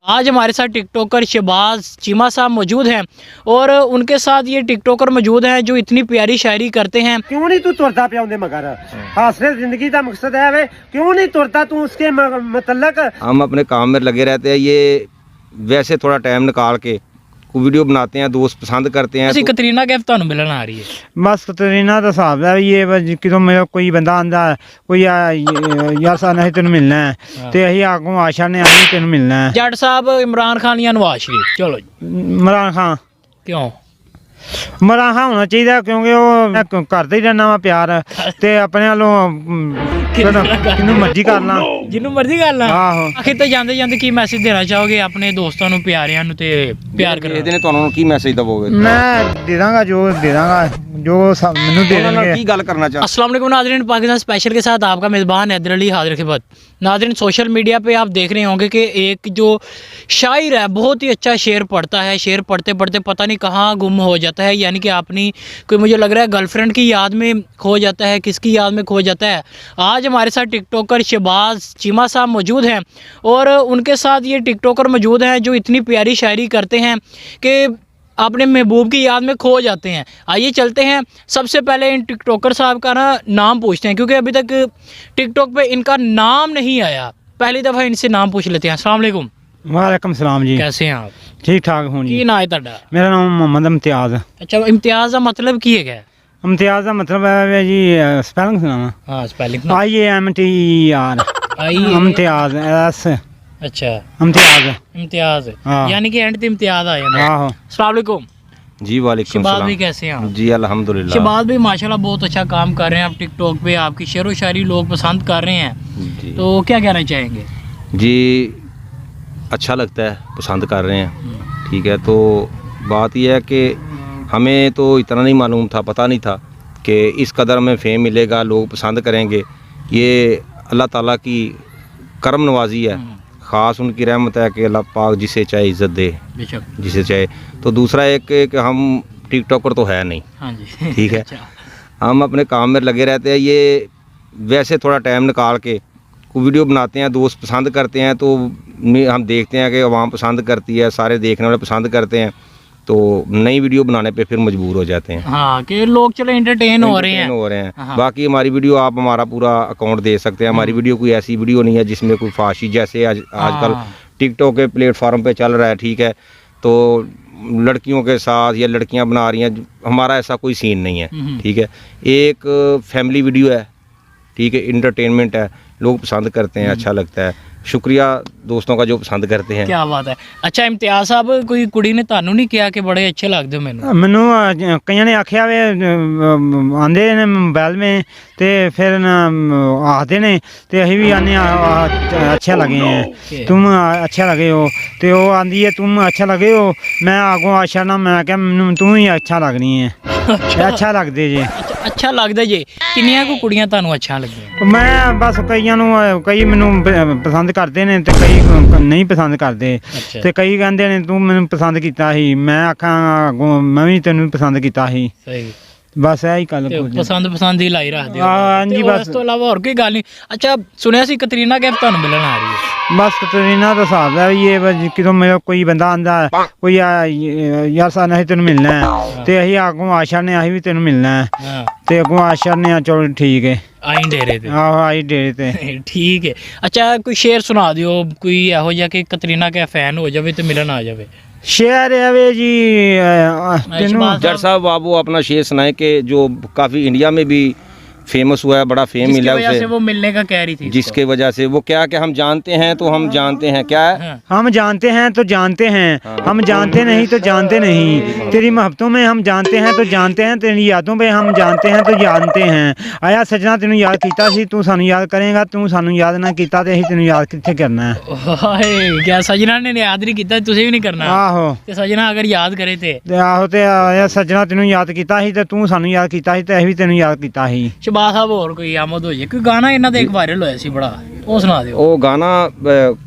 आज हमारे साथ टिकटॉकर शहबाज चीमा साहब मौजूद हैं और उनके साथ ये टिकटॉकर मौजूद हैं जो इतनी प्यारी शायरी करते हैं। क्यों नहीं तू तुरता पिया उनके मगर हासिल जिंदगी का मकसद है वे क्यों नहीं तुरता तू उसके मतलब। हम अपने काम में लगे रहते हैं, ये वैसे थोड़ा टाइम निकाल के कोई वीडियो बनाते हैं, दोस्त पसंद करते हैं। तो कतरीना कैफ तुहानू मिलन आ रही है? बस कतरीना का हिसाब है ये कि मेरा कोई बंदा आंदा कोई यार सा नहीं तेन मिलना है तो अही आगों आशा ने आई तेन मिलना है। जट साहब इमरान खान या नवाज शरीफ? चलो जी। इमरान खान। क्यों? इमरान खान होना चाहिए क्योंकि वो करते ही रहना वा प्यार ते अपने वालों किन्नू मर्जी कर ला जिन्नू मर्जी कर ला। आहो। आखिर तो जाते जाते की मैसेज देना चाहोगे अपने दोस्तों ਨੂੰ प्यारिਆਂ ਨੂੰ ਤੇ प्यार ਇਹਦੇ ਨੇ ਤੁਹਾਨੂੰ ਕੀ ਮੈਸੇਜ ਦਵੋਗੇ? मैं दे दांगा जो मैनू दे देंगे। ਕੀ ਗੱਲ करना चाहते? अस्सलाम वालेकुम नाज़रीन, पाकिस्तान स्पेशल के साथ आपका मेज़बान हैदर अली हाजिर खिदमत। नाज़रीन, सोशल मीडिया पे आप देख रहे होंगे कि एक जो शायर है बहुत ही अच्छा शेर पढ़ता है, शेर पढ़ते पढ़ते पता नहीं कहाँ गुम हो जाता है, यानी कि आपने कोई मुझे लग रहा है गर्लफ्रेंड की याद में खो जाता है, किसकी याद में खो जाता है। आज हमारे साथ टिकटॉकर शहबाज चीमा साहब मौजूद हैं और उनके साथ ये टिकटॉकर मौजूद हैं जो इतनी प्यारी शायरी करते हैं कि अपने महबूब की याद में खो जाते हैं। आइए चलते हैं, सबसे पहले इन टिकटॉकर साहब का नाम पूछते हैं क्योंकि अभी तक टिकटॉक पे इनका नाम नहीं आया। पहली दफ़ा इनसे नाम पूछ लेते हैं। अस्सलाम वालेकुम। वालेकुम सलाम जी। कैसे हैं आप? ठीक ठाक हूँ की जी। ना है तुहाडा? मेरा नाम मोहम्मद इम्तियाज़। अच्छा, इम्तियाज़ का मतलब की है? इम्तियाज़ का मतलब है जी स्पेलिंग सुनावा। हाँ, स्पेलिंग। IAMTER इम्तियाज़ एस। अच्छा, इम्तियाज़। इम्तियाज़ हाँ। यानी कि एंड ते इम्तियाज़ आ जाना। आहो। अस्सलाम वालेकुम। जी वालेकुम शहबाज सलाम। भाई कैसे हैं आप? जी अल्हम्दुलिल्लाह। शहबाज भाई माशाल्लाह बहुत अच्छा काम कर रहे हैं आप टिकटॉक पे, आपकी शेर व शायरी लोग पसंद कर रहे हैं, जी तो क्या कहना चाहेंगे? जी अच्छा लगता है, पसंद कर रहे हैं, ठीक है। तो बात यह है कि हमें तो इतना नहीं मालूम था, पता नहीं था कि इस कदर में फेम मिलेगा, लोग पसंद करेंगे। ये अल्लाह ताला की करम नवाजी है, ख़ास उनकी रहमत है कि अल्लाह पाक जिसे चाहे इज़्ज़त दे, बेशक। जिसे चाहे। तो दूसरा एक कि हम टिकटॉकर तो है नहीं, हाँ जी। ठीक है। अच्छा। हम अपने काम में लगे रहते हैं, ये वैसे थोड़ा टाइम निकाल के कोई वीडियो बनाते हैं, दोस्त पसंद करते हैं, तो हम देखते हैं कि आवाम पसंद करती है, सारे देखने वाले पसंद करते हैं, तो नई वीडियो बनाने पे फिर मजबूर हो जाते हैं। हाँ, कि लोग चलो एंटरटेन हो रहे हैं। हाँ। बाकी हमारी वीडियो आप हमारा पूरा अकाउंट दे सकते हैं। हमारी वीडियो कोई ऐसी वीडियो नहीं है जिसमें कोई फाशी, जैसे आजकल टिकटॉक के प्लेटफॉर्म पे चल रहा है, ठीक है। तो लड़कियों के साथ या लड़कियां बना रही हैं, हमारा ऐसा कोई सीन नहीं है, ठीक है। एक फैमिली वीडियो है, ठीक है, इंटरटेनमेंट है, लोग पसंद करते हैं, अच्छा लगता है। शुक्रिया दोस्तों का जो पसंद करते हैं। क्या बात है। अच्छा इम्तियाज़ साहब, कोई कुड़ी ने तानू नहीं किया कि बड़े अच्छे लगते हो मैनू? मैनू कई ने आख्या वे आंदे ने मोबाइल में ते फिर आखते ने ते अही भी आने अच्छे लगे हैं, तुम अच्छे लगे हो। तो वो आंदी है तुम अच्छा लगे हो, मैं आगों आशा ना मैं क्या मैनू तुम ही अच्छा लगनी है। अच्छा लगते जी। अच्छा लगता जी। किन्नियां को कुड़ियां तानू अच्छा लगियां? मैं बस कई मैनू पसंद करते ने ते कई नहीं पसंद करते। अच्छा। ते कई कहंदे ने तू मैनू पसंद कीता ही, मैं आखां अगों मैं भी तेनू पसंद कीता ही। सही। बस यही गल पसंद ही लाई रखदे हो। हाँ जी, ते बस। उस तो इलावा और कोई गल नहीं। अच्छा, सुनिया सी कतरीना कैफ तानू मिलन आ रही है? बस कतरीना का हिसाब है ये कि मेरा कोई बंदा आंदा कोई यार सा नहीं तेन मिलना है तो अही आगों आशा ने अही भी तेन मिलना है हाँ। ते अगों आशा ने चलो ठीक है। आई डेरे ते। आहो आई डेरे ते। ठीक है। अच्छा, कोई शेर सुना दियो कोई एहो जिहा कि कतरीना कैफ फैन हो जावे ते मिलन आ जावे। शेर है वे जी तेनू जट साहब आप वो अपना शेर सुनाए कि जो काफ़ी इंडिया में भी फेमस हुआ है, बड़ा फेम मिला जिसकी वजह उसे, से वो मिलने का कह रही थी। जिसके वजह से वो क्या कि हम जानते हैं तो हम जानते हैं क्या है। हाँ। हम जानते हैं तो जानते हैं, हम जानते नहीं तो जानते नहीं, तेरी मोहब्बतों में हम जानते हैं तो जानते हैं, तेरी यादों पे हम जानते हैं तो जानते हैं। आया सजना तेनू याद कीता सी, तू सानू याद करेगा, तू सानू याद ना कीता ते अहीं तेनू याद कित्थे करना है। हाय, क्या सजना ने याद नहीं किया, तुझे भी नहीं करना? आहो ते सजना अगर याद करे ते आहो ते आया सजना तेनू याद कीता सी ते तू सानू याद कीता सी ते अहीं भी तेनू याद कीता सी। शहबाज साहब और कोई आमद हो जाए कोई गाना इन्हां दा एक वायरल होया सी बड़ा, ਉਹ ਸੁਣਾ ਦਿਓ। ਉਹ ਗਾਣਾ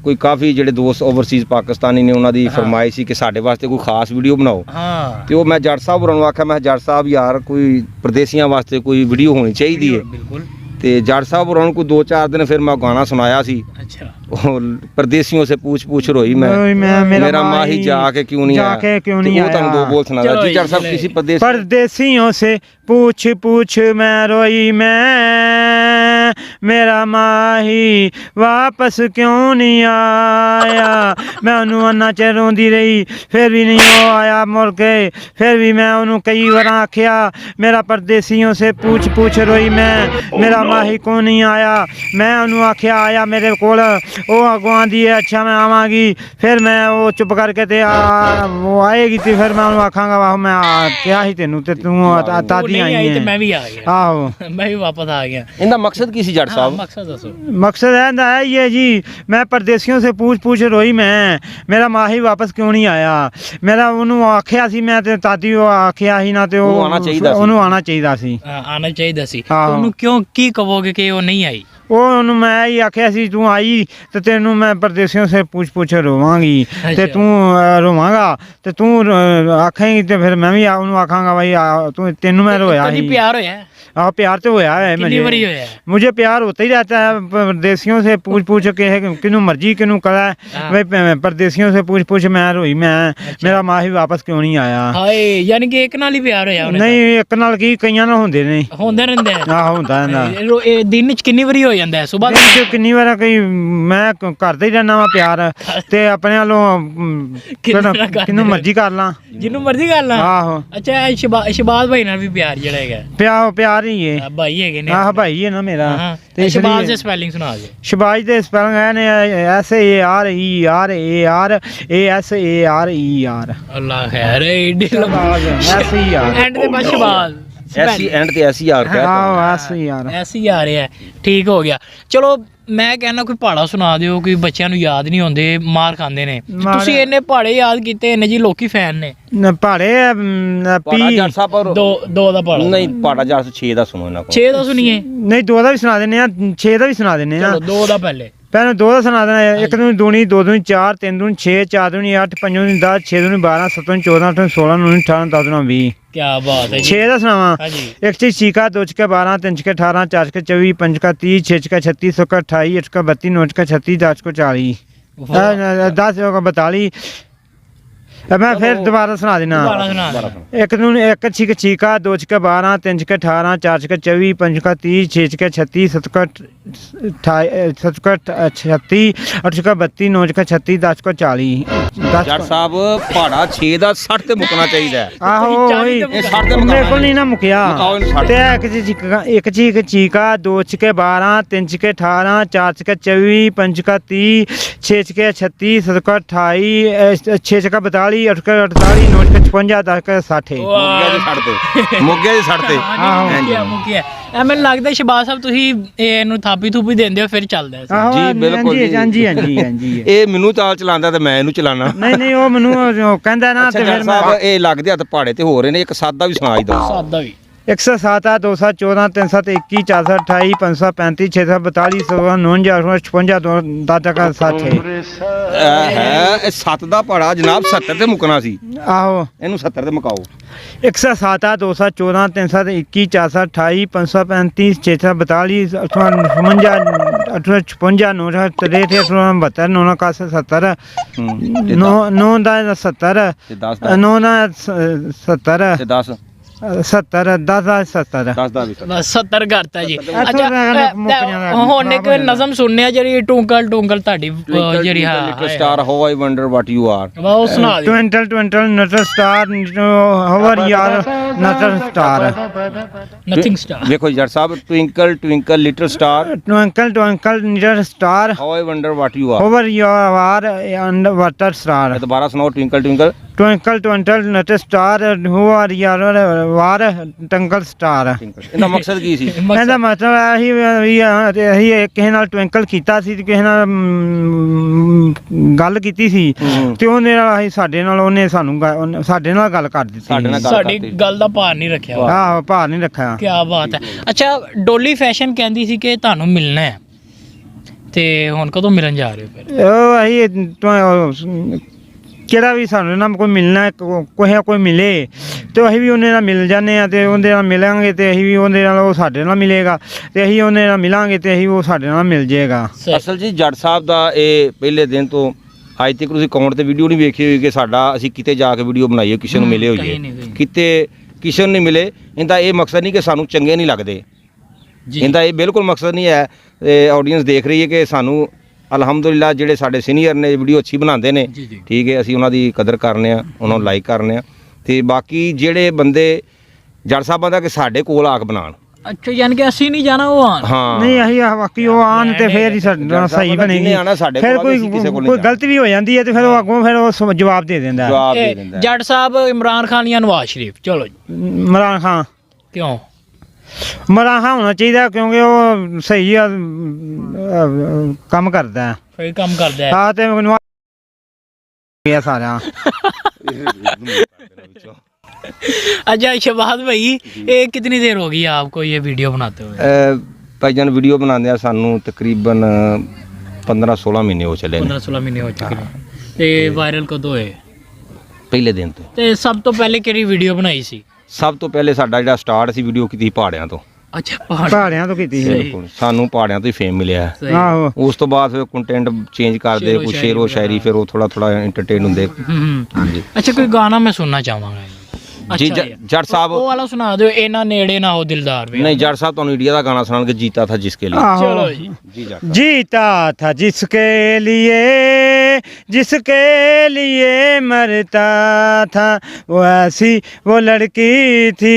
ਕੋਈ ਕਾਫੀ ਜਿਹੜੇ ਦੋਸਤ ਓਵਰਸੀਜ਼ ਪਾਕਿਸਤਾਨੀ ਨੇ ਉਹਨਾਂ ਦੀ ਫਰਮਾਇਸ਼ ਸੀ ਕਿ ਸਾਡੇ ਵਾਸਤੇ ਕੋਈ ਖਾਸ ਵੀਡੀਓ ਬਣਾਓ। ਹਾਂ, ਤੇ ਉਹ ਮੈਂ ਜੱਟ ਸਾਹਿਬ ਹੋਰਾਂ ਨੂੰ ਆਖਿਆ, ਮੈਂ ਜੱਟ ਸਾਹਿਬ ਯਾਰ ਕੋਈ ਪਰਦੇਸੀਆਂ ਵਾਸਤੇ ਕੋਈ ਵੀਡੀਓ ਹੋਣੀ ਚਾਹੀਦੀ ਹੈ। ਬਿਲਕੁਲ। ਤੇ ਜੱਟ ਸਾਹਿਬ ਹੋਰਾਂ ਨੂੰ ਕੋਈ 2-4 ਦਿਨ ਫਿਰ ਮੈਂ ਗਾਣਾ ਸੁਣਾਇਆ ਸੀ, अच्छा ਉਹ ਪਰਦੇਸੀਆਂ ਸੇ पूछ पूछ रोई मैं, मेरा माही जाके क्यों नहीं आया, जाके क्यों नहीं वो तुम आया। 2 बोल सुना चलो जी जट साहब चले। किसी परदेसी परदेसियों से पूछ पूछ मैं रोई मैं, मेरा माही वापस क्यों नहीं आया। मैं ਉਹਨੂੰ ਅੰਨਾ ਚ ਰੋਂਦੀ ਰਹੀ, ਫਿਰ ਵੀ ਨਹੀਂ ਉਹ ਆਇਆ ਮੁੜ ਕੇ। ਫਿਰ ਵੀ ਮੈਂ ਉਹਨੂੰ ਕਈ ਵਾਰ ਆਖਿਆ ਮੇਰਾ ਪਰਦੇਸੀਆਂ ਸੇ पूछ पूछ रोई मैं, मेरा माही क्यों नहीं आया। ਮੈਂ ਉਹਨੂੰ ਆਖਿਆ ਆਇਆ ਮੇਰੇ ਕੋਲ, ਉਹ ਅੱਗੋਂ ਆਂਦੀ ਹੈ ਅੱਛਾ ਮੈਂ ਆਵਾਂਗੀ। ਫਿਰ ਮੈਂ ਉਹ ਚੁੱਪ ਕਰਕੇ ਤੇ ਉਹ ਆਏਗੀ ਤੇ ਫਿਰ ਮੈਂ ਉਹਨੂੰ ਆਖਾਂਗਾ ਵਾਹ ਮੈਂ ਕਿਹਾ ਸੀ ਤੈਨੂੰ ਤੇ ਤੂੰ ਤਾਦੀ नहीं ਆਈ आई तो ਹੈ। मैं भी आ गया ਆਹੋ मैं भी वापस आ गया। ਇਹਦਾ ਮਕਸਦ ਕੀ ਸੀ ਜੱਟ हाँ, ਸਾਹਿਬ? मकसद दसो। मकसद है ये जी, मैं परदेसियों से पूछ पूछ रोई मैं, मेरा माही वापस क्यों नहीं आया। मेरा ਉਹਨੂੰ ਆਖਿਆ ਸੀ ਮੈਂ ਤੇ ਤਾਦੀ ਉਹ ਆਖਿਆ ਸੀ ਨਾ ਤੇ ਉਹਨੂੰ ਆਉਣਾ ਚਾਹੀਦਾ ਸੀ। ਉਹਨੂੰ ਆਉਣਾ ਚਾਹੀਦਾ ਸੀ। आना चाहिए सी। हाँ। तो उन्होंने क्यों की कहोगे कि वो नहीं आई? ਉਹ ਉਹਨੂੰ ਮੈਂ ਹੀ ਆਖਿਆ ਸੀ ਤੂੰ ਆਈ ਤੇ ਤੈਨੂੰ ਮੈਂ ਪਰਦੇਸੀਆਂ ਸੇ ਪੁੱਛ ਪੁੱਛ ਰੋਵਾਂਗੀ ਤੇ ਅੱਛਾ। ਤੂੰ ਰੋਵਾਂਗਾ ਤੇ ਤੂੰ ਆਖੇਂਗੀ ਤੇ ਫਿਰ ਮੈਂ ਵੀ ਉਹਨੂੰ ਆਖਾਂਗਾ ਭਾਈ ਤੂੰ ਤੈਨੂੰ ਮੈਂ ਰੋਇਆ कभी ਸੀ। प्यार होया है? हाँ प्यार तो होया है कितनी बारी होया है? मुझे प्यार होता ही रहता है परदेसियों से पूछ पूछ के किनू मर्जी किनू करा हाँ। भाई परदेसियों से पूछ पूछ मैं रोई मैं, मेरा माही वापस क्यों नहीं आया। हाय यानी कि एक नाल ही प्यार होया उन्हें? नहीं एक नाल की कईयां नाल होंदे ने। होंदे रहंदे हैं। ਆਹ ਹੁੰਦਾ ਇਹਦਾ दिन च कितनी बारी हो ਜਾਂਦਾ है? सुबह ਦਿਨ ਚ ਕਿੰਨੀ ਵਾਰ ਕਈ ਮੈਂ ਕਰਦਾ ਹੀ ਰਹਿਣਾ ਵਾ ਪਿਆਰ ਤੇ ਆਪਣੇ ਵੱਲੋਂ ਕਿੰਨਾ ਕਰਦੇ ਕਿਨੂੰ ਮਰਜੀ ਕਰ ਲਾਂ। जिन्नू मर्जी कर ला। ਆਹੋ अच्छा शबाज भाई नाल भी प्यार जड़ा है? ਪਿਆਰ ਹੀ ਹੈ। भाई है ने? ਆਹ ਭਾਈ ਹੈ ਨਾ ਮੇਰਾ। हाँ। ਤੇ शबाज से स्पेलिंग सुना दे। ਸ਼ਬਾਜ ਦੇ ਸਪੈਲਿੰਗ ਹੈ ਨੇ SARERASARER। अल्लाह खैर है एडी ਸ਼ਬਾਜ SAR एंड दे बाद शबाज ਐਸੀ ਐਂਡ ਤੇ ਐਸੀ ਯਾਰ ਆਹ SAR। ऐसे ही आ रहे हैं। ठीक हो गया। चलो ਮੈਂ ਕਹਿੰਦਾ ਕੋਈ ਪਹਾੜਾ ਸੁਣਾ ਦਿਓ, ਕੋਈ ਬੱਚਿਆਂ ਨੂੰ ਯਾਦ ਨਹੀਂ ਹੁੰਦੇ, ਮਾਰ ਖਾਂਦੇ ਨੇ। ਤੁਸੀਂ ਇੰਨੇ ਪਹਾੜੇ ਯਾਦ ਕੀਤੇ ਇੰਨੇ ਜੀ ਲੋਕੀ ਫੈਨ ਨੇ। ਪਹਾੜੇ ਪਾੜਾ ਪੀ ਜੱਟ ਸਾਹਿਬ ਔਰ ਦੋ ਦਾ ਪਹਾੜਾ ਨਹੀਂ ਪਾੜਾ ਜੱਟ 6 ਦਾ ਸੁਣੋ ਇਹਨਾਂ ਕੋਲ। 6 ਦਾ ਸੁਣੀਏ। ਨਹੀਂ 2 ਦਾ ਵੀ ਸੁਣਾ ਦਿੰਨੇ ਆ, 6 ਦਾ ਵੀ ਸੁਣਾ ਦਿੰਨੇ ਆ। ਚਲੋ 2 ਦਾ ਪਹਿਲੇ। ਪਹਿਲਾਂ 2 ਦਾ ਸੁਣਾ ਦੇਣਾ। 1 ਦੂਣੀ 2, 2 ਦੂਣੀ 4, 3 ਦੂਣੀ 6, 4 ਦੂਣੀ 8, 5 ਦੂਣੀ 10, 6 ਦੂਣੀ 12, 7 ਦੂਣੀ 14, 8 ਦੂਣੀ 16, 9 18, 10 ਦੂਣੀ 20। ਕੀ ਬਾਤ ਹੈ ਜੀ। 6 ਦਾ ਸੁਣਾਵਾਂ। ਹਾਂਜੀ। 1 ਚ ਚੀਕਾ, 2 ਚ 12, 3 ਚ 18, 4 ਚ 24, 5 ਚ 30, 6 ਚ 36, 7 ਚ 28, 8 ਚ 32, 9 ਚ 36, 10 ਚ 40, 10 ਚ 42। मैं फिर दोबारा सुना देना। ਦੁਬਾਰਾ ਸੁਣਾ ਦੇ। 1 ਨੂੰ 1 ਛਿਕ ਚੀਕਾ, 2 ਚ 12, 3 ਚ 18, 4 ਚ 24, 5 ਚ 30, 6 ਚ 36, 7 ਚ 28, 7 ਚ 36, 8 ਚ 32, 9 ਚ 36, 10 ਚ 40। ਜੱਟ ਸਾਹਿਬ ਪਹਾੜਾ 6 ਦਾ 60 ਤੇ ਮੁੱਕਣਾ ਚਾਹੀਦਾ ਹੈ। ਆਹੋ ਉਹੀ ਇਹ 60 ਤੇ ਮੇਰੇ ਕੋਲ ਨਹੀਂ ਨਾ ਮੁਕਿਆ। ਮੁਕਾਓ ਇਹਨੂੰ 60 ਤੇ 1 ਚ ਚੀਕਾ, 2 ਚ 12, 3 ਚ 18, 4 ਚ 24, 5 ਚ 30, 6 ਚ 36, 7 ਚ 28, 6 ਚ 42, 8 ਚ 48, 9 ਚ 55, 10 ਚ 60। ਮੁੱਗਿਆ ਦੇ ਛੱਡ ਤੇ ਮੁੱਗਿਆ ਦੇ ਛੱਡ ਤੇ ਮੁੱਕਿਆ। ਇਹ ਮੈਨੂੰ ਲੱਗਦਾ ਸ਼ਬਾਜ਼ ਸਾਹਿਬ ਤੁਸੀਂ ਇਹਨੂੰ ਥਾਪੀ ਥੂਪੀ ਦਿੰਦੇ ਹੋ ਫਿਰ ਚੱਲਦਾ ਹੈ। ਆਹੋ ਜੀ, ਬਿਲਕੁਲ ਜੀ। ਹਾਂਜੀ ਇਹ ਮੈਨੂੰ ਚਾਲ ਚਲਾਉਂਦਾ ਤੇ ਮੈਂ ਇਹਨੂੰ ਚਲਾਣਾ। ਨਹੀਂ ਉਹ ਮੈਨੂੰ ਉਹ ਕਹਿੰਦਾ ਨਾ ਤੇ ਫਿਰ ਜੱਟ ਮੈਂ ਸਾਹਿਬ ਇਹ ਲੱਗਦੇ ਹੱਥ ਪਹਾੜੇ ਤੇ ਹੋ ਰਹੇ ਨੇ, ਇੱਕ ਸਾਦਾ ਵੀ ਸੁਣਾ ਹੀ ਦੋ। ਸਾਦਾ ਵੀ 107, 214, 321, 428, 535, 642, 159, 56, 10 60। ਹੈ ਇਹ 7 ਦਾ ਪਹਾੜਾ ਜਨਾਬ 70 ਤੇ ਮੁੱਕਣਾ ਸੀ, ਆਹੋ ਇਹਨੂੰ 70 ਤੇ ਮੁਕਾਓ। 107, 214, 321, 428, 535, 642, 58, 56, 963, 872, 971, 9 ਦਾ 70, ਤੇ 10 ਦਾ 9 ਦਾ 70, ਤੇ 10 70, 10 ਦਾ 70। 10 ਦਾ ਵੀ 70। ਬਸ 70 ਕਰਤਾ ਜੀ। ਇੱਥੋਂ ਅੱਛਾ ਤੱਕ ਮੁੱਕ ਜਾਂਦਾ। ਹੁਣ ਇੱਕ ਨਜ਼ਮ ਸੁਣਨੇ ਆ ਜਿਹੜੀ ਟੁੰਕਲ ਟੁੰਕਲ ਤੁਹਾਡੀ ਜਿਹੜੀ ਹਾਂ star how I wonder what you are. ਉਹ ਸੁਣਾ ਦਿਓ। Twinkle, twinkle, little star, how are you, little star? Nothing star. ਵੇਖੋ ਜੱਟ ਸਾਹਿਬ, Twinkle Twinkle little star Twinkle, twinkle, little star, how I wonder what you are. how are you, and water star? ਦੁਬਾਰਾ ਸੁਣਾਓ, Twinkle Twinkle Twinkle, twinkle, little star, who are you, twinkle star? ਇਹਦਾ ਮਕਸਦ ਕੀ ਸੀ? ਇਹਦਾ ਮਤਲਬ ਅਸੀਂ ਕਿਸੇ ਨਾਲ ਟਵਿੰਕਲ ਕੀਤਾ ਸੀ ਤੇ ਕਿਸੇ ਨਾਲ ਗੱਲ ਕੀਤੀ ਸੀ ਤੇ ਉਹਨੇ ਨਾਲ ਅਸੀਂ ਸਾਡੇ ਨਾਲ ਉਹਨੇ ਸਾਨੂੰ ਸਾਡੇ ਨਾਲ ਗੱਲ ਕਰ ਦਿੱਤੀ। ਸਾਡੇ ਨਾਲ ਗੱਲ ਸਾਡੀ ਕਰਤੀ। ਗੱਲ ਦਾ ਭਾਰ ਨਹੀਂ ਰੱਖਿਆ। ਆਹੋ ਭਾਰ ਨਹੀਂ ਰੱਖਿਆ। ਕੀ ਬਾਤ ਹੈ। ਅੱਛਾ ਡੋਲੀ ਫੈਸ਼ਨ ਕਹਿੰਦੀ ਸੀ ਕਿ ਤੁਹਾਨੂੰ ਮਿਲਣਾ ਹੈ ਤੇ ਹੁਣ ਕਦੋਂ ਮਿਲਣ ਜਾ ਰਹੇ ਹੋ ਫਿਰ? ਉਹ ਅਸੀਂ ਕਿਹੜਾ ਵੀ ਸਾਨੂੰ ਨਾਲ ਕੋਈ ਮਿਲਣਾ ਕੋਈ ਮਿਲੇ ਤੇ ਅਸੀਂ ਵੀ ਉਹਦੇ ਨਾਲ ਮਿਲ ਜਾਂਦੇ ਆ ਤੇ ਉਹਦੇ ਨਾਲ ਮਿਲਾਂਗੇ ਤੇ ਅਸੀਂ ਵੀ ਉਹਦੇ ਨਾਲ ਉਹ ਸਾਡੇ ਨਾਲ ਮਿਲੇਗਾ ਤੇ ਅਸੀਂ ਉਹਦੇ ਨਾਲ ਮਿਲਾਂਗੇ ਤੇ ਅਸੀਂ ਉਹ ਸਾਡੇ ਨਾਲ ਮਿਲ ਜਾਏਗਾ। ਅਸਲ ਜੀ ਜੱਟ ਸਾਹਿਬ ਦਾ ਇਹ ਪਹਿਲੇ ਦਿਨ ਤੋਂ ਅੱਜ ਤੱਕ ਤੁਸੀਂ ਅਕਾਊਂਟ ਤੇ ਵੀਡੀਓ ਨਹੀਂ ਵੇਖੀ ਹੋਈ ਕਿ ਸਾਡਾ ਅਸੀਂ ਕਿਤੇ ਜਾ ਕੇ ਵੀਡੀਓ ਬਣਾਈਏ ਕਿਸੇ ਨੂੰ ਮਿਲੇ ਹੋਈਏ, ਕਿਤੇ ਕਿਸੇ ਨੂੰ ਨਹੀਂ ਮਿਲੇ। ਇਹਦਾ ਇਹ ਮਕਸਦ ਨਹੀਂ ਕਿ ਸਾਨੂੰ ਚੰਗੇ ਨਹੀਂ ਲੱਗਦੇ, ਇਹਦਾ ਇਹ ਬਿਲਕੁਲ ਮਕਸਦ ਨਹੀਂ ਹੈ। ਆਡੀਅנס ਦੇਖ ਰਹੀ ਹੈ ਕਿ ਸਾਨੂੰ ਅਲਹਮਦੁਲਿਲਾ ਜਿਹੜੇ ਸਾਡੇ ਸੀਨੀਅਰ ਨੇ ਵੀਡੀਓ ਅੱਛੀ ਬਣਾਉਂਦੇ ਨੇ, ਠੀਕ ਹੈ, ਅਸੀਂ ਉਹਨਾਂ ਦੀ ਕਦਰ ਕਰਨੇ ਆ, ਉਹਨਾਂ ਨੂੰ ਲਾਈਕ ਕਰਨੇ ਆ। ਤੇ ਬਾਕੀ ਜਿਹੜੇ ਬੰਦੇ ਜੱਟ ਸਾਹਿਬਾਂ ਦਾ ਕਿ ਸਾਡੇ ਕੋਲ ਆ ਕੇ ਬਣਾਉਣ, ਅੱਛਾ ਯਾਨੀ ਕਿ ਅਸੀਂ ਨਹੀਂ ਜਾਣਾ, ਉਹ ਆਣ। ਹਾਂ ਨਹੀਂ ਅਸੀਂ ਬਾਕੀ ਉਹ ਆਣ ਤੇ ਫਿਰ ਹੀ ਸਾਡਾ ਸਹੀ ਬਣੇਗੀ। ਫਿਰ ਕੋਈ ਗਲਤੀ ਵੀ ਹੋ ਜਾਂਦੀ ਹੈ ਤੇ ਫਿਰ ਉਹ ਅੱਗੋਂ ਫਿਰ ਉਹ ਜਵਾਬ ਦੇ ਦਿੰਦਾ। ਜਵਾਬ ਦੇ ਦਿੰਦਾ ਜੱਟ ਸਾਹਿਬ ਇਮਰਾਨ ਖਾਨ ਜਾਂ ਨਵਾਜ਼ ਸ਼ਰੀਫ, ਚਲੋ ਜੀ ਇਮਰਾਨ ਖਾਨ। ਕਿਉਂ? ਇਮਰਾਨ ਖਾਨ ਹੋਣਾ ਚਾਹੀਦਾ ਕਿਉਂਕਿ ਉਹ ਸਹੀ ਕੰਮ ਕਰਦਾ ਹੈ, ਸਹੀ ਕੰਮ ਕਰਦਾ ਹੈ। ਹਾਂ ਤੇ ਮੈਨੂੰ ਗਿਆ ਸਾਰਾ। अच्छा शहबाज भाई, ये कितनी देर होगी आपको ये वीडियो बनाते हुए? ਭਾਈਜਾਨ ਵੀਡੀਓ ਬਣਾਉਂਦੇ ਆ ਸਾਨੂੰ ਤਕਰੀਬਨ 15-16 ਮਹੀਨੇ ਹੋ ਚਲੇ ਨੇ। 15-16 ਮਹੀਨੇ ਹੋ ਚੁੱਕੇ ਨੇ। ਤੇ ਵਾਇਰਲ ਕਦੋਂ ਹੋਏ? ਪਹਿਲੇ ਦਿਨ ਤੋਂ। ਤੇ ਸਭ ਤੋਂ ਪਹਿਲੇ ਕਿਹੜੀ ਵੀਡੀਓ ਬਣਾਈ ਸੀ? ਸਭ ਤੋਂ ਪਹਿਲੇ ਸਾਡਾ ਜਿਹੜਾ ਸਟਾਰਟ ਸੀ ਵੀਡੀਓ ਕੀਤੀ ਪਹਾੜਿਆਂ ਤੋਂ। ਅੱਛਾ ਪਹਾੜਿਆਂ ਤੋਂ ਕੀਤੀ ਸੀ। ਬਿਲਕੁਲ, ਸਾਨੂੰ ਪਹਾੜਿਆਂ ਤੋਂ ਹੀ ਫੇਮ ਮਿਲਿਆ। ਆਹੋ ਉਸ ਤੋਂ ਬਾਅਦ ਫਿਰ ਕੰਟੈਂਟ ਚੇਂਜ ਕਰਦੇ, ਕੁਝ ਸ਼ੇਰੋ ਸ਼ਾਇਰੀ, ਫਿਰ ਉਹ ਥੋੜਾ ਐਂਟਰਟੇਨ ਹੁੰਦੇ। ਹਾਂਜੀ। ਅੱਛਾ ਕੋਈ ਗਾਣਾ ਮੈਂ ਸੁਣਨਾ ਚਾਹਾਂਗਾ ਜੀ ਜੱਟ ਸਾਹਿਬ ਉਹ ਵਾਲਾ ਸੁਣਾ ਦਿਓ, ਇਹਨਾਂ ਨੇੜੇ ਨਾ ਹੋ ਦਿਲਦਾਰ ਵੇ। ਨਹੀਂ, ਜੱਟ ਸਾਹਿਬ ਤੁਹਾਨੂੰ ਇੰਡੀਆ ਦਾ ਗਾਣਾ ਸੁਣਾਉਣਗੇ, ਜੀਤਾ ਥਾ ਜਿਸਕੇ लिए। चलो जी। जी जट। जीता था जिसके लिए मरता था, वो ऐसी वो लड़की थी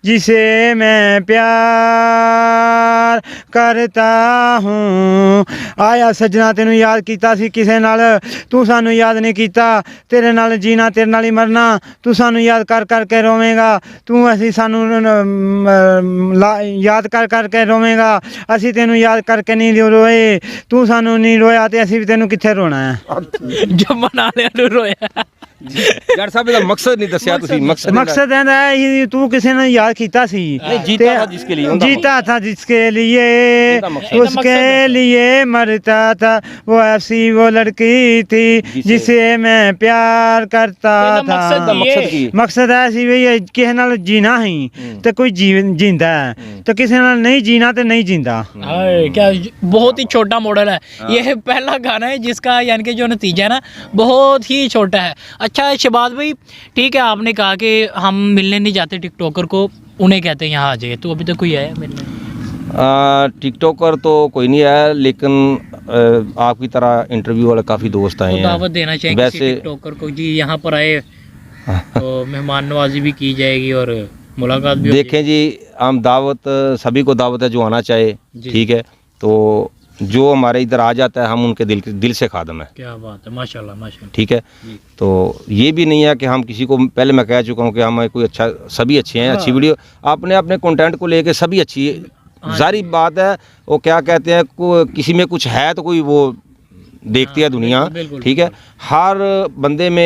जिसे मैं प्यार करता हूँ। आया सजना तेनू याद कीता सी किसे नाल, तू सानू याद नहीं कीता, तेरे नाल जीना तेरे नाल ही मरना, तू सानू याद कर कर के रोवेगा, तू असी सानू याद कर कर के रोवेगा, असी तेनू याद करके नहीं रोए, तू सानू नहीं रोया ते असी भी तेनू किथे रोना है। जो बना लिया रोया। ਜੱਟ ਸਾਹਿਬ ਦਾ ਮਕਸਦ ਨਹੀਂ ਦੱਸਿਆ ਤੁਸੀਂ। मकसद है तू किसी ने याद कीता सी, जीता था जिसके लिए, जीता था जिसके लिए, उसके लिए मरता था, वो ऐसी वो लड़की थी जिसे मैं प्यार करता था। मकसद है सी भी किसी नाल जीना ही ते कोई जींदा है तो किसी नाल नहीं जीना ते नहीं जींदा। क्या बहुत ही छोटा मॉडल है ये, पहला गाना है जिसका यानी कि जो नतीजा है ना बहुत ही छोटा है। अच्छा शहबाज भाई, ठीक है, आपने कहा कि हम मिलने नहीं जाते टिकटॉकर को, उन्हें कहते हैं यहाँ आ जाइए, तो अभी तक कोई आया मिलने? टिकटॉकर तो कोई नहीं आया, लेकिन आपकी तरह इंटरव्यू वाले काफ़ी दोस्त आए हैं। दावत देना चाहिए वैसे किसी टिकटॉकर को जी, यहाँ पर आए तो मेहमान नवाजी भी की जाएगी और मुलाकात भी। देखें जी, हम दावत सभी को दावत है जो आना चाहे, ठीक है, तो जो हमारे इधर आ जाता है हम उनके दिल से खादम है। क्या बात है, माशाल्लाह माशाल्लाह। ठीक है, तो ये भी नहीं है कि हम किसी को, पहले मैं कह चुका हूँ कि हम कोई अच्छा, सभी अच्छे हैं, अच्छी वीडियो अपने अपने कंटेंट को लेके सभी अच्छी है। जारी बात है, वो क्या कहते हैं, किसी में कुछ है तो कोई वो देखती है दुनिया, ठीक है। हर बंदे में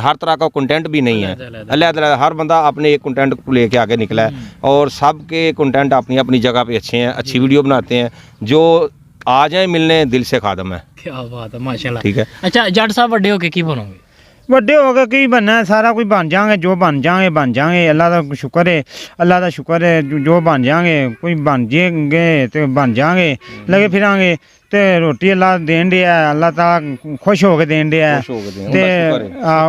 हर तरह का कंटेंट भी नहीं है, अलग-अलग हर बंदा अपने एक कंटेंट को लेके आगे निकला है और सबके कंटेंट अपनी अपनी जगह पे अच्छे हैं, अच्छी वीडियो बनाते हैं, जो आ जाए मिलने दिल से खादम है। क्या बात है, माशाल्लाह। ठीक है। अच्छा जट साहब ਵੱਡੇ ਹੋ ਕੇ ਕੀ ਬਣੋਗੇ? ਵੱਡੇ ਹੋ ਕੇ ਕੀ ਬਣਨਾ, ਸਾਰਾ ਕੁਝ ਬਣ ਜਾਾਂਗੇ, ਜੋ ਬਣ ਜਾਾਂਗੇ। ਅੱਲਾ ਦਾ ਸ਼ੁਕਰ ਹੈ, ਜੋ ਬਣ ਜਾਾਂਗੇ, ਕੋਈ ਬਣ ਜਾਏਗੇ ਤੇ ਬਣ ਜਾਾਂਗੇ, ਲੱਗੇ ਫਿਰਾਂਗੇ ਤੇ ਰੋਟੀ ਅੱਲਾ ਦੇਣ ਡਿਆ, ਅੱਲਾ ਤਾਲਾ ਖੁਸ਼ ਹੋ ਕੇ ਦੇਣ ਡਿਆ ਤੇ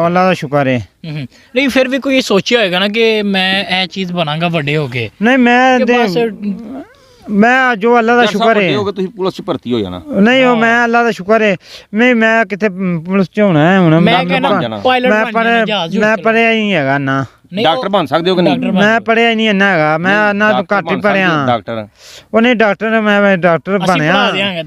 ਅੱਲਾ ਦਾ ਸ਼ੁਕਰ ਹੈ। ਨਹੀਂ ਫਿਰ ਵੀ ਕੋਈ ਸੋਚਿਆ ਹੋਏਗਾ ਨਾ ਕਿ ਮੈਂ ਇਹ ਚੀਜ਼ ਬਣਾਂਗਾ ਵੱਡੇ ਹੋ ਕੇ? ਨਹੀਂ ਮੈਂ ਜੋ ਅੱਲਾ ਦਾ ਸ਼ੁਕਰ ਹੈ, ਤੁਸੀਂ ਪੁਲਿਸ ਚ ਭਰਤੀ ਹੋ ਜਾਣਾ। ਨਹੀਂ ਉਹ ਮੈਂ ਅੱਲਾ ਦਾ ਸ਼ੁਕਰ ਹੈ, ਮੈਂ ਕਿੱਥੇ ਪੁਲਿਸ ਚ ਹੋਣਾ ਹੈ ਹੁਣ, ਮੈਂ ਪੜਿਆ ਹੀ ਹੈਗਾ ਨਾ। ਡਾਕਟਰ ਬਣ ਸਕਦੇ ਹੋ ਕਿ ਨਹੀਂ? ਮੈਂ ਪੜਿਆ ਹੀ ਨਹੀਂ ਇੰਨਾ ਹੈਗਾ, ਮੈਂ ਨਾ ਘੱਟ ਹੀ ਪੜਿਆ। ਡਾਕਟਰ ਉਹ ਨਹੀਂ ਡਾਕਟਰ, ਮੈਂ ਡਾਕਟਰ ਬਣਿਆ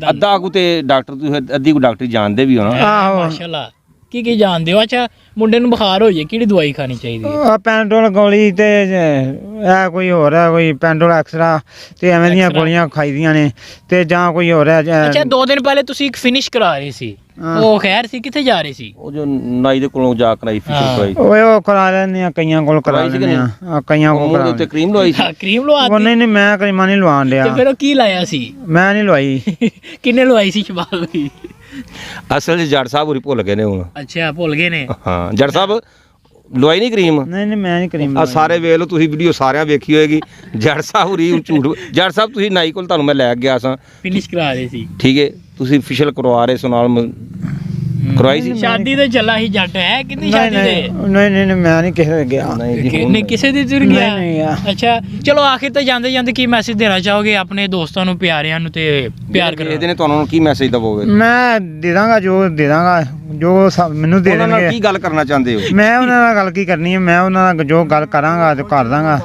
ਅੱਧਾ ਕੁ ਤੇ ਡਾਕਟਰ ਤੁਸੀਂ ਅੱਧੀ ਕੁ ਡਾਕਟਰੀ ਜਾਣਦੇ ਵੀ ਹੋ ਨਾ। ਆਹੋ ਮਾਸ਼ਾਅੱਲਾ। ਕੀ ਜਾਣਦੇ ਹੋ? ਅੱਛਾ ਮੁੰਡੇ ਨੂੰ ਬੁਖਾਰ ਹੋ ਜਾਏ ਕਿਹੜੀ ਦਵਾਈ ਖਾਣੀ ਚਾਹੀਦੀ ਹੈ? ਪੈਂਡੋਲ ਗੋਲੀ ਤੇ ਇਹ ਕੋਈ ਹੋਰ ਹੈ, ਕੋਈ ਪੈਂਡੋਲ ਐਕਸਟਰਾ ਤੇ ਐਵੇਂ ਦੀਆਂ ਗੋਲੀਆਂ ਖਾਈਦੀਆਂ ਨੇ ਤੇ ਜਾਂ ਕੋਈ ਹੋਰ ਹੈ। ਅੱਛਾ 2 ਦਿਨ ਪਹਿਲੇ ਤੁਸੀਂ ਇੱਕ ਫਿਨਿਸ਼ ਕਰਾ ਰਹੇ ਸੀ, ਉਹ ਖੈਰ ਸੀ, ਕਿੱਥੇ ਜਾ ਰਹੇ ਸੀ? ਉਹ ਜੋ ਨਾਈ ਦੇ ਕੋਲੋਂ ਜਾ ਕਰਾਈ ਫਿਸ਼ਰ ਕਰਾਈ, ਉਹ ਕਰਾ ਲੈਂਦੇ ਆ, ਕਈਆਂ ਕੋਲ ਕਰਾ ਲੈਂਦੇ ਆ, ਕਈਆਂ ਕੋਲ ਕਰਾ ਲੈਂਦੇ। ਕਰੀਮ ਲਵਾਈ ਸੀ? ਕਰੀਮ ਲਵਾਤੀ? ਨਹੀਂ ਮੈਂ ਕਰੀਮਾਂ ਨਹੀਂ ਲਵਾਉਣ ਡਿਆ। ਤੇ ਫਿਰ ਉਹ ਕੀ ਲਾਇਆ ਸੀ? ਮੈਂ ਨਹੀਂ ਲਵਾਈ। ਕਿੰਨੇ ਲਵਾਈ ਸੀ ਸ਼ਬਾਲ ਭਾਈ? ਅਸਲ 'ਚ ਜੱਟ ਸਾਹਿਬ ਹੋਰੀ ਭੁੱਲ ਗਏ ਨੇ ਹੁਣ। ਅੱਛਾ ਭੁੱਲ ਗਏ ਨੇ। ਹਾਂ ਜੱਟ ਸਾਹਿਬ ਲਵਾਈ ਨਹੀਂ ਕਰੀਮ। ਨਹੀਂ ਨਹੀਂ ਮੈਂ ਨਹੀਂ ਕਰੀਮ ਆ ਸਾਰੇ ਵੇਖ ਲਓ ਤੁਸੀਂ ਵੀਡੀਓ ਸਾਰਿਆਂ ਵੇਖੀ ਹੋਏਗੀ। ਜੱਟ ਸਾਹਿਬ ਹੋਰੀ ਝੂਠ। ਜੱਟ ਸਾਹਿਬ ਤੁਸੀਂ ਨਾਈ ਕੋਲ ਤੁਹਾਨੂੰ ਮੈਂ ਲੈ ਕੇ ਗਿਆ ਸਾਂ, ਫਿਨਿਸ਼ ਕਰਾ ਰਹੇ ਸੀ। ਠੀਕ ਹੈ, ਤੁਸੀਂ ਫੇਸ਼ੀਅਲ ਕਰਵਾ ਰਹੇ ਸੋ ਨਾਲ ਕਰਵਾਈ ਸੀ। ਸ਼ਾਦੀ ਤੇ ਚੱਲਾ ਹੀ ਜੱਟ ਹੈ ਕਿੰਨੀ ਸ਼ਾਦੀ ਤੇ। ਨਹੀਂ ਮੈਂ ਨਹੀਂ ਕਿਸੇ ਦੇ ਗਿਆ। ਨਹੀਂ ਕਿਸੇ ਦੀ ਤੁਰ ਗਿਆ। ਨਹੀਂ ਗਿਆ। ਅੱਛਾ ਚਲੋ ਆਖਿਰ ਤੇ ਜਾਂਦੇ ਜਾਂਦੇ ਕੀ ਮੈਸੇਜ ਦੇਣਾ ਚਾਹੋਗੇ ਆਪਣੇ ਦੋਸਤਾਂ ਨੂੰ, ਪਿਆਰਿਆਂ ਨੂੰ ਤੇ ਪਿਆਰ ਕਰੋ। ਇਹਦੇ ਨੇ ਤੁਹਾਨੂੰ ਕੀ ਮੈਸੇਜ ਦਵੋਗੇ? ਮੈਂ ਦੇ ਦਾਂਗਾ ਜੋ ਦੇ ਦਾਂਗਾ, ਜੋ ਮੈਨੂੰ ਦੇ ਉਹਨਾਂ ਨਾਲ ਦੇਣਗੇ। ਕੀ ਗੱਲ ਕਰਨਾ ਚਾਹੁੰਦੇ ਹੋ? ਮੈਂ ਉਹਨਾਂ ਨਾਲ ਗੱਲ ਕੀ ਕਰਨੀ ਹੈ, ਮੈਂ ਉਹਨਾਂ ਨਾਲ ਜੋ ਗੱਲ ਕਰਾਂਗਾ ਤੇ ਕਰ ਦਾਂਗਾ।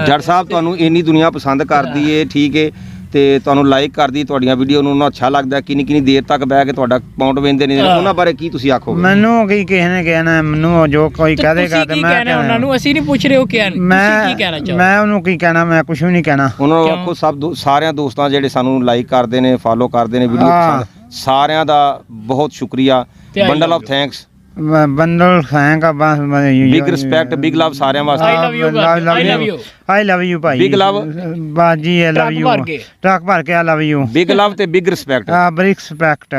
ਜੱਟ ਸਾਹਿਬ ਤੁਹਾਨੂੰ ਇੰਨੀ ਦੁਨੀਆ ਪਸੰਦ ਕਰਦੀ ਏ, ਠੀਕ ਏ, ਤੇ ਤੁਹਾਨੂੰ ਲਾਈਕ ਕਰਦੀ ਤੁਹਾਡੀਆਂ ਵੀਡੀਓ ਨੂੰ, ਉਹਨਾਂ ਅੱਛਾ ਲੱਗਦਾ, ਕਿੰਨੀ ਕਿੰਨੀ ਦੇਰ ਤੱਕ ਬਹਿ ਕੇ ਤੁਹਾਡਾ ਅਕਾਊਂਟ ਵੇਖਦੇ ਨੇ, ਉਹਨਾਂ ਬਾਰੇ ਕੀ ਤੁਸੀਂ ਆਖੋਗੇ? ਮੈਨੂੰ ਕੀ ਕਿਸੇ ਨੇ ਕਹਿਣਾ, ਮੈਨੂੰ ਜੋ ਕੋਈ ਤੇ ਕਹੇਗਾ ਤੁਸੀਂ ਤੇ ਕੀ ਮੈਂ ਕਹਿਣਾ ਉਹਨਾਂ ਨੂੰ? ਅਸੀਂ ਨਹੀਂ ਪੁੱਛ ਰਹੇ ਹੋ ਤੁਸੀਂ ਕੀ ਕਹਿਣਾ ਚਾਹੋ? ਮੈਂ ਉਹਨੂੰ ਕੀ ਕਹਿਣਾ, ਮੈਂ ਕੁਝ ਵੀ ਨਹੀਂ ਕਹਿਣਾ। ਉਹਨਾਂ ਨੂੰ ਕਿਉਂ? ਆਖੋ ਸਭ ਸਾਰਿਆਂ ਦੋਸਤਾਂ ਜਿਹੜੇ ਸਾਨੂੰ ਲਾਈਕ ਕਰਦੇ ਨੇ, ਫਾਲੋ ਕਰਦੇ ਨੇ, ਵੀਡੀਓ ਹਾਂ। ਪਸੰਦ, ਸਾਰਿਆਂ ਦਾ ਬਹੁਤ ਸ਼ੁਕਰੀਆ। ਤੇ I bundle love of you. Thanks, bundle thank ਬਸ ਬਿਗ ਰਿਸਪੈਕਟ, ਬਿਗ ਲਵ ਸਾਰਿਆਂ I ਵਾਸਤੇ। love you, I love you. I love you ਭਾਈ। Big love। ਬਾਜੀ ਆਈ ਲਵ ਟਰੱਕ ਯੂ। ਭਰ ਕੇ। ਟਰੱਕ ਭਰ ਕੇ I love you. Big love ते बिग रिस्पेक्ट। Big respect.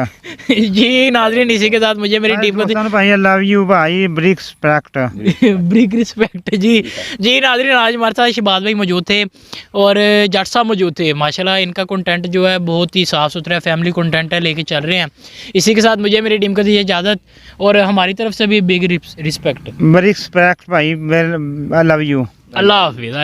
जी नाजरीन इसी के साथ मुझे मेरी टीम को भाई आई लव यू भाई, ब्रिक स्पेक्ट। ब्रिक रिस्पेक्ट जी नाजरीन आज हमारे साथ शहबाज भाई मौजूद थे और जट साहब मौजूद थे। माशाल्लाह इनका कंटेंट जो है बहुत ही साफ़ सुथरा फैमिली कंटेंट है, लेके चल रहे हैं। इसी के साथ मुझे मेरी टीम को दीजिए इजाज़त और हमारी तरफ से भी बिग रिस्पेक्ट। ब्रिक स्पेक्ट भाई, आई लव यू। अल्लाह हाफिज़।